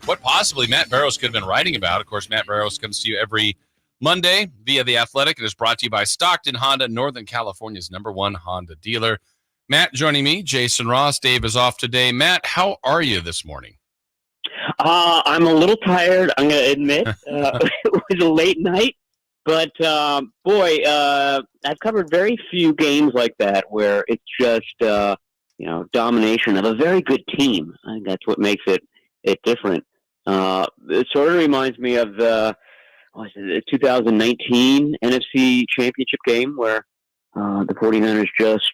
what possibly Matt Barrows could have been writing about. Of course, Matt Barrows comes to you every Monday via The Athletic. It is brought to you by Stockton Honda, Northern California's #1 Honda dealer. Matt joining me, Jason Ross. Dave is off today. Matt, how are you this morning? I'm a little tired, I'm going to admit. It was a late night, but I've covered very few games like that where it's just, domination of a very good team. I think that's what makes it different. It sort of reminds me of the 2019 NFC Championship game where the 49ers just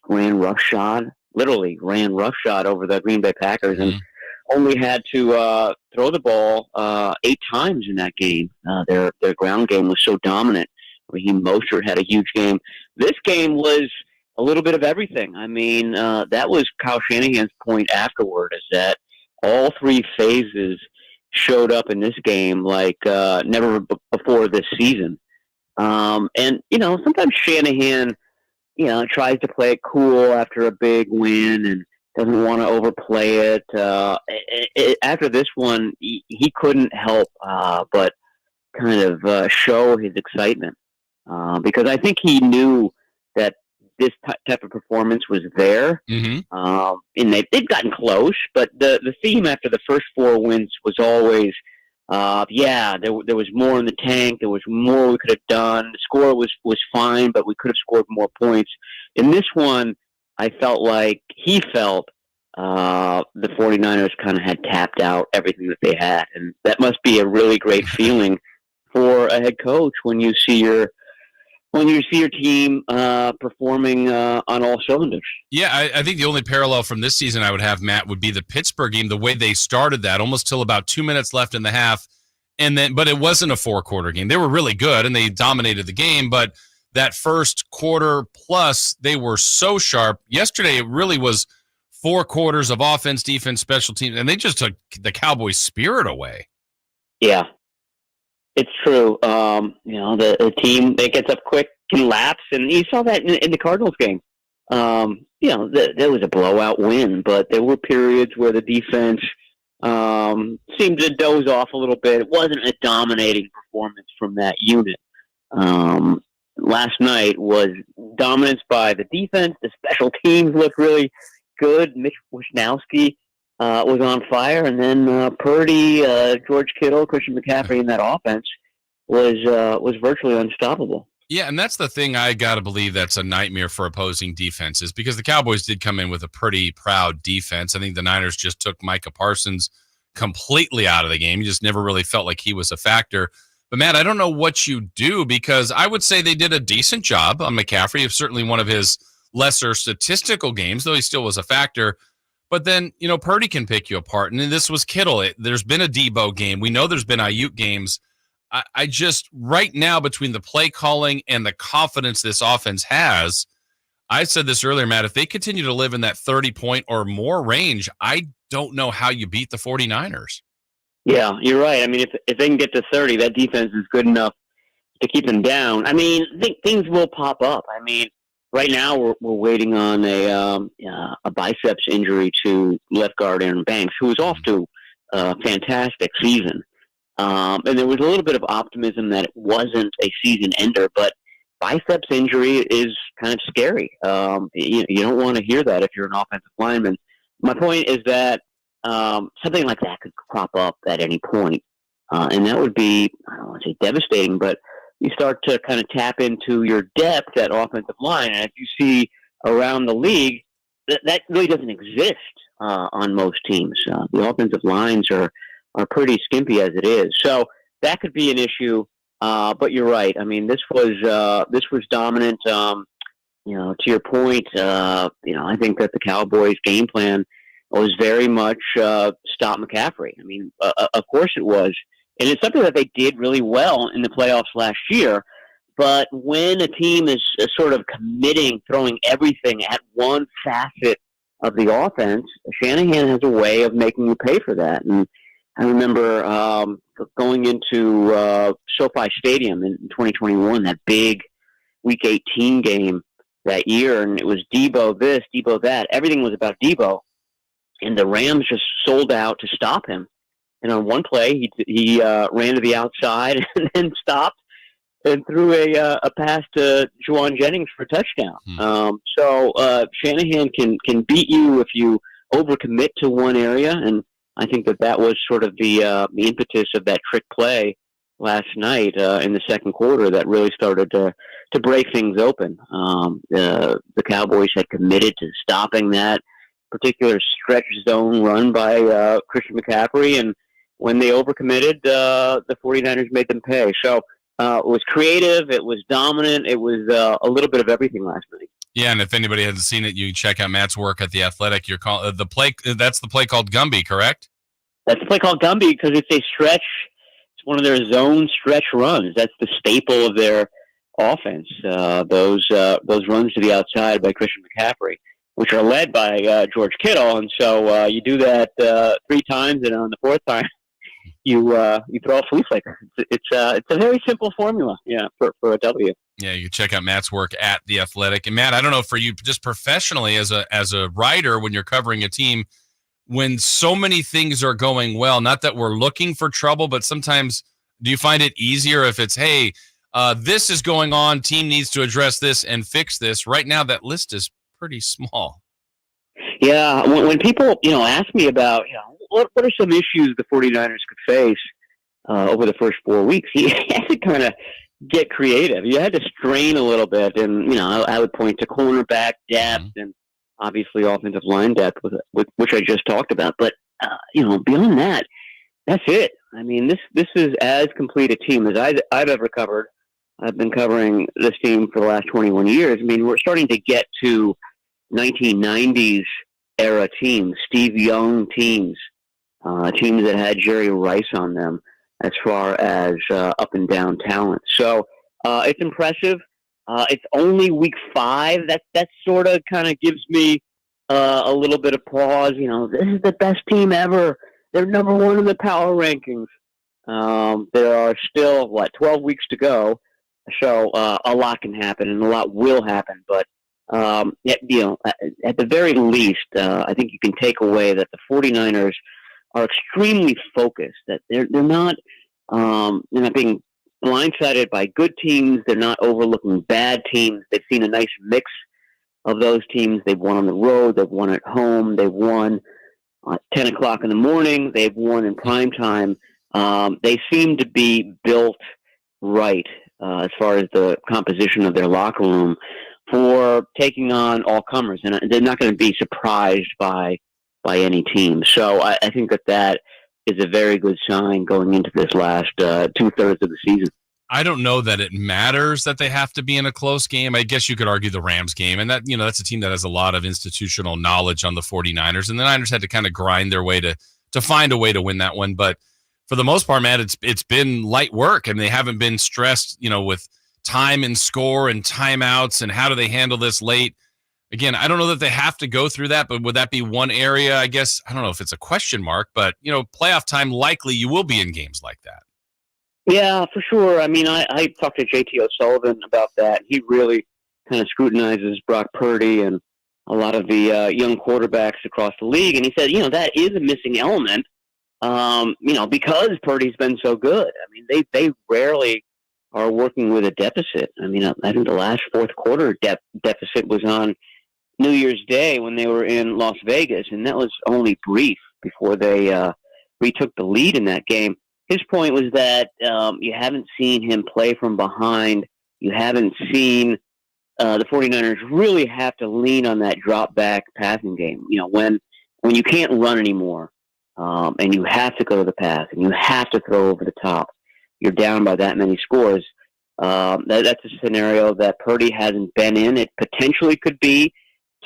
literally ran roughshod over the Green Bay Packers and only had to throw the ball 8 times in that game. Their ground game was so dominant. Raheem Mostert had a huge game. This game was a little bit of everything. I mean, that was Kyle Shanahan's point afterward, is that all 3 phases showed up in this game like never before this season. And, sometimes Shanahan, tries to play it cool after a big win and doesn't want to overplay it. After this one, he couldn't help but kind of show his excitement because I think he knew that this type of performance was there. And they'd gotten close, but the theme after the first 4 wins was always, there was more in the tank. There was more we could have done. The score was fine, but we could have scored more points. In this one, I felt like he felt the 49ers kind of had tapped out everything that they had. And that must be a really great feeling for a head coach when you see your team performing on all cylinders. Yeah, I think the only parallel from this season I would have, Matt, would be the Pittsburgh game, the way they started that, almost till about 2 minutes left in the half. But it wasn't a 4-quarter game. They were really good, and they dominated the game, but that first quarter plus, they were so sharp. Yesterday, it really was 4 quarters of offense, defense, special teams, and they just took the Cowboys' spirit away. Yeah, it's true. The team that gets up quick can lapse, and you saw that in the Cardinals game. There was a blowout win, but there were periods where the defense seemed to doze off a little bit. It wasn't a dominating performance from that unit. Last night was dominance by the defense. The special teams looked really good. Mitch Wishnowsky was on fire, and then Purdy, George Kittle, Christian McCaffrey in that offense was virtually unstoppable. Yeah, and that's the thing I got to believe that's a nightmare for opposing defenses, because the Cowboys did come in with a pretty proud defense. I think the Niners just took Micah Parsons completely out of the game. You just never really felt like he was a factor. But, Matt, I don't know what you do, because I would say they did a decent job on McCaffrey. It's certainly one of his lesser statistical games, though he still was a factor. But then, Purdy can pick you apart. And this was Kittle. There's been a Debo game. We know there's been Ayuk games. I just, right now, between the play calling and the confidence this offense has, I said this earlier, Matt, if they continue to live in that 30-point or more range, I don't know how you beat the 49ers. Yeah, you're right. I mean, if they can get to 30, that defense is good enough to keep them down. I mean, things will pop up. I mean, right now we're waiting on a biceps injury to left guard Aaron Banks, who was off to a fantastic season. And there was a little bit of optimism that it wasn't a season ender, but biceps injury is kind of scary. You don't want to hear that if you're an offensive lineman. My point is that something like that could crop up at any point. And that would be, I don't want to say devastating, but you start to kind of tap into your depth at offensive line. And if you see around the league, that really doesn't exist on most teams. The offensive lines are pretty skimpy as it is. So that could be an issue. But you're right. I mean, this was dominant. To your point, I think that the Cowboys' game plan was very much stop McCaffrey. I mean, of course it was. And it's something that they did really well in the playoffs last year. But when a team is sort of committing, throwing everything at one facet of the offense, Shanahan has a way of making you pay for that. And I remember going into SoFi Stadium in 2021, that big Week 18 game that year, and it was Debo this, Debo that. Everything was about Debo, and the Rams just sold out to stop him. And on one play, he ran to the outside and then stopped and threw a pass to Juwan Jennings for a touchdown. So Shanahan can beat you if you overcommit to one area, and I think that was sort of the impetus of that trick play last night in the second quarter that really started to break things open. The Cowboys had committed to stopping that particular stretch zone run by Christian McCaffrey, and when they overcommitted, the 49ers made them pay. So it was creative, it was dominant, it was a little bit of everything last night. Yeah, and if anybody hasn't seen it, you can check out Matt's work at The Athletic. You're the play. That's the play called Gumby, correct? That's the play called Gumby because it's a stretch. It's one of their zone stretch runs. That's the staple of their offense. Those runs to the outside by Christian McCaffrey, which are led by George Kittle, and so you do that 3 times, and on the 4th time, you throw a flea flicker. It's a very simple formula, for a W. Yeah, you can check out Matt's work at The Athletic. And Matt, I don't know, for you just professionally as a writer, when you're covering a team, when so many things are going well, not that we're looking for trouble, but sometimes do you find it easier if it's, hey, this is going on, team needs to address this and fix this? Right now, that list is pretty small. Yeah, when people, ask me about, what are some issues the 49ers could face over the first 4 weeks, you had to kind of get creative. You had to strain a little bit, and, I would point to cornerback depth and obviously offensive line depth, which I just talked about. But, beyond that, that's it. I mean, this is as complete a team as I've ever covered. I've been covering this team for the last 21 years. I mean, we're starting to get to 1990s era teams, Steve Young teams, teams that had Jerry Rice on them as far as up and down talent. So it's impressive. It's only week 5. That sort of kind of gives me a little bit of pause. This is the best team ever. They're number 1 in the power rankings. There are still 12 weeks to go. So a lot can happen and a lot will happen. But at the very least, I think you can take away that the 49ers are extremely focused. That they're not being blindsided by good teams. They're not overlooking bad teams. They've seen a nice mix of those teams. They've won on the road. They've won at home. They've won at 10 o'clock in the morning. They've won in prime time. They seem to be built right as far as the composition of their locker room for taking on all comers, and they're not going to be surprised by any team. So I think that is a very good sign going into this last 2/3 of the season. I don't know that it matters that they have to be in a close game. I guess you could argue the Rams game, and that that's a team that has a lot of institutional knowledge on the 49ers, and the Niners had to kind of grind their way to find a way to win that one. But for the most part, Matt, it's been light work, and they haven't been stressed, with time and score and timeouts and how do they handle this late. Again, I don't know that they have to go through that, but would that be one area? I guess, I don't know if it's a question mark, but, playoff time, likely you will be in games like that. Yeah, for sure. I mean, I talked to JT O'Sullivan about that. He really kind of scrutinizes Brock Purdy and a lot of the young quarterbacks across the league. And he said, that is a missing element, because Purdy's been so good. I mean, they rarely are working with a deficit. I mean, I think the last fourth quarter deficit was on New Year's Day when they were in Las Vegas, and that was only brief before they retook the lead in that game. His point was that you haven't seen him play from behind. You haven't seen the 49ers really have to lean on that drop-back passing game. When you can't run anymore and you have to go to the pass and you have to throw over the top, you're down by that many scores. That's a scenario that Purdy hasn't been in. It potentially could be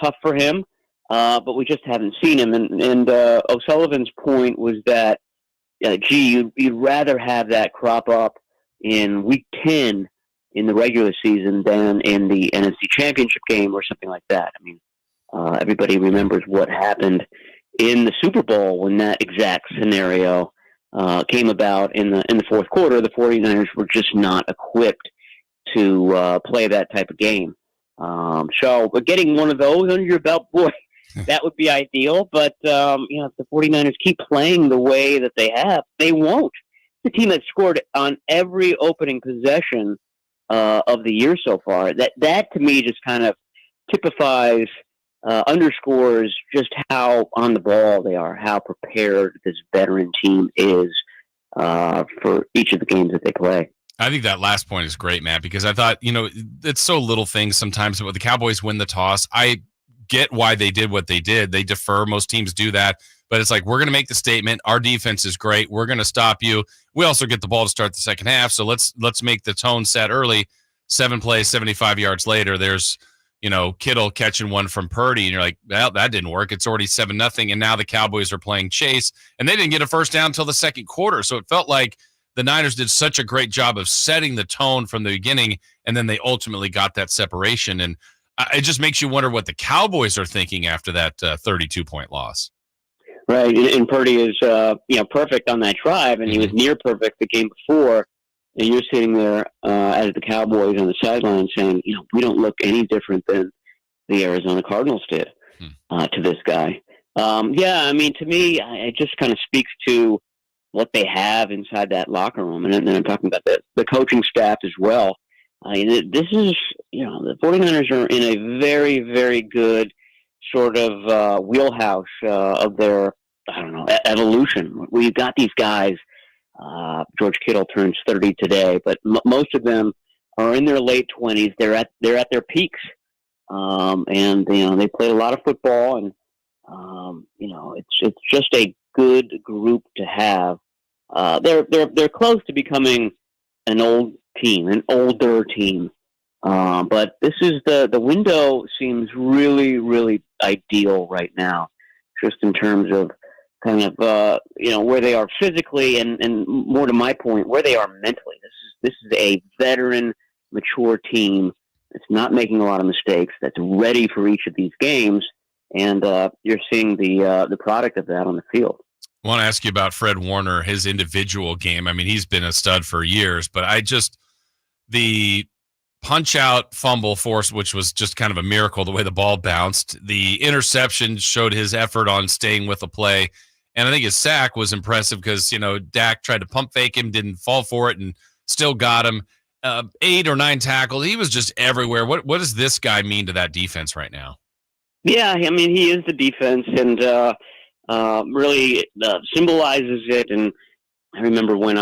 tough for him, but we just haven't seen him. And O'Sullivan's point was that, you'd rather have that crop up in week 10 in the regular season than in the NFC Championship game or something like that. I mean, everybody remembers what happened in the Super Bowl when that exact scenario came about in the fourth quarter. The 49ers were just not equipped to play that type of game. So, but getting one of those under your belt, boy, that would be ideal. But, if the 49ers keep playing the way that they have, they won't. The team that scored on every opening possession of the year so far, that to me just kind of typifies, underscores just how on the ball they are, how prepared this veteran team is for each of the games that they play. I think that last point is great, Matt, because I thought, it's so little things sometimes. But the Cowboys win the toss. I get why they did what they did. They defer. Most teams do that. But it's like, we're going to make the statement. Our defense is great. We're going to stop you. We also get the ball to start the second half. So let's make the tone set early. 7 plays, 75 yards later, there's, Kittle catching one from Purdy. And you're like, well, that didn't work. It's already 7-0. And now the Cowboys are playing chase. And they didn't get a first down until the second quarter. So it felt like the Niners did such a great job of setting the tone from the beginning. And then they ultimately got that separation. And it just makes you wonder what the Cowboys are thinking after that 32-point loss. Right, and Purdy is perfect on that drive, and he was near perfect the game before. And you're sitting there as the Cowboys on the sideline saying, we don't look any different than the Arizona Cardinals did to this guy. To me, it just kind of speaks to what they have inside that locker room, and then I'm talking about the coaching staff as well. This is, the 49ers are in a very, very good sort of wheelhouse of their, evolution. We've got these guys. George Kittle turns 30 today, but most of them are in their late 20s. They're at their peaks, and they played a lot of football, and it's just a good group to have. They're close to becoming an older team. But this is the window seems really, really ideal right now, just in terms of kind of where they are physically and more to my point, where they are mentally. This is a veteran, mature team that's not making a lot of mistakes, that's ready for each of these games, and you're seeing the product of that on the field. I want to ask you about Fred Warner, his individual game. I mean, he's been a stud for years, but the punch-out fumble force, which was just kind of a miracle, the way the ball bounced. The interception showed his effort on staying with the play. And I think his sack was impressive because, Dak tried to pump fake him, didn't fall for it, and still got him. 8 or 9 tackles. He was just everywhere. What does this guy mean to that defense right now? Yeah, I mean, he is the defense and really symbolizes it. And I remember when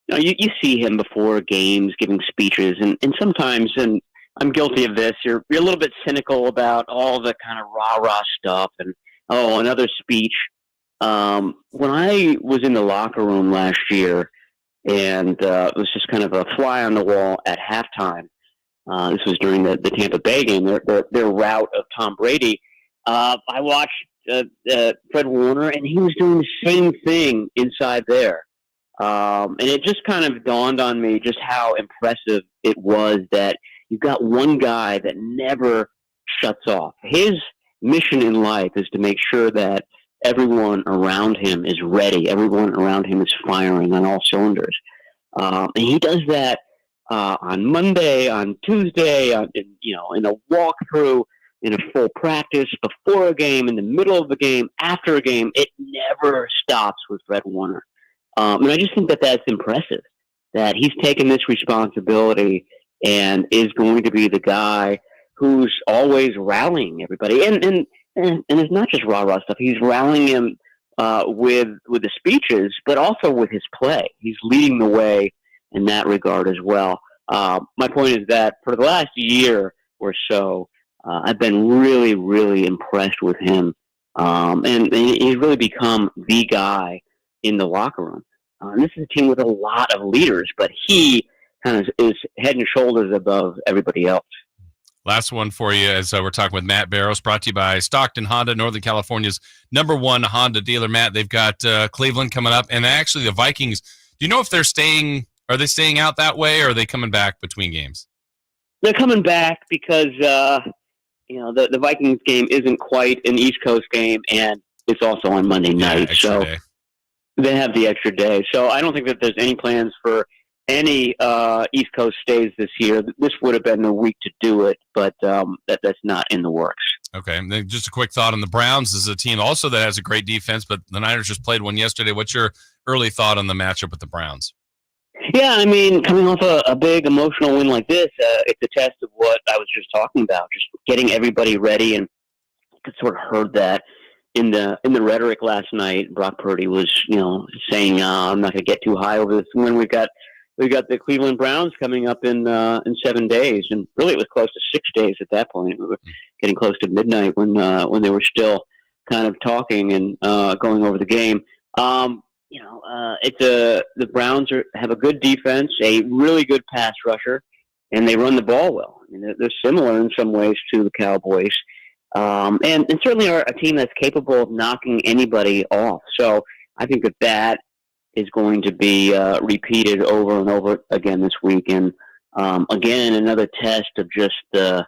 you see him before games giving speeches, and sometimes, and I'm guilty of this, you're a little bit cynical about all the kind of rah-rah stuff and, another speech. When I was in the locker room last year, and it was just kind of a fly on the wall at halftime, this was during the Tampa Bay game, their rout of Tom Brady, I watched Fred Warner, and he was doing the same thing inside there. And it just kind of dawned on me just how impressive it was that you've got one guy that never shuts off. His mission in life is to make sure that everyone around him is ready. Everyone around him is firing on all cylinders. And he does that on Monday, on Tuesday, in a walkthrough, in a full practice, before a game, in the middle of the game, after a game. It never stops with Fred Warner. And I just think that that's impressive, that he's taken this responsibility and is going to be the guy who's always rallying everybody. And it's not just rah-rah stuff. He's rallying him with the speeches, but also with his play. He's leading the way in that regard as well. My point is that for the last year or so, I've been really, really impressed with him. And he's really become the guy in the locker room. And this is a team with a lot of leaders, but he kind of is head and shoulders above everybody else. Last one for you as we're talking with Matt Barrows, brought to you by Stockton Honda, Northern California's #1 Honda dealer. Matt, they've got Cleveland coming up, and actually the Vikings. Do you know if they're staying? Are they staying out that way, or are they coming back between games? They're coming back because the Vikings game isn't quite an East Coast game, and it's also on Monday night, so day. They have the extra day. So I don't think that there's any plans for any East Coast stays this year, this would have been the week to do it, but that's not in the works. Okay, and then just a quick thought on the Browns. This is a team also that has a great defense, but the Niners just played one yesterday. What's your early thought on the matchup with the Browns? Yeah, I mean, coming off a big emotional win like this, it's a test of what I was just talking about, just getting everybody ready, and I could sort of heard that in the rhetoric last night. Brock Purdy was, saying, "I'm not going to get too high over this win. We've got the Cleveland Browns coming up in 7 days," and really it was close to 6 days at that point. We were getting close to midnight when they were still kind of talking and going over the game. The Browns have a good defense, a really good pass rusher, and they run the ball well. I mean, they're similar in some ways to the Cowboys, and certainly are a team that's capable of knocking anybody off. So I think that is going to be repeated over and over again this week, and again another test of just the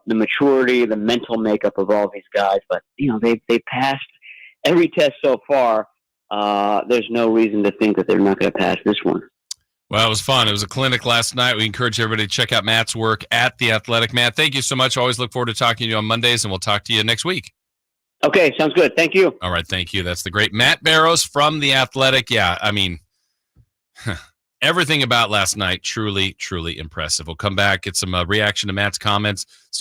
maturity, the mental makeup of all these guys. But they passed every test so far. There's no reason to think that they're not going to pass this one. Well, it was fun. It was a clinic last night. We encourage everybody to check out Matt's work at The Athletic. Matt, thank you so much. Always look forward to talking to you on Mondays, and we'll talk to you next week. Okay, sounds good. Thank you. All right, thank you. That's the great Matt Barrows from The Athletic. Yeah, I mean, everything about last night, truly, truly impressive. We'll come back, get some reaction to Matt's comments. Still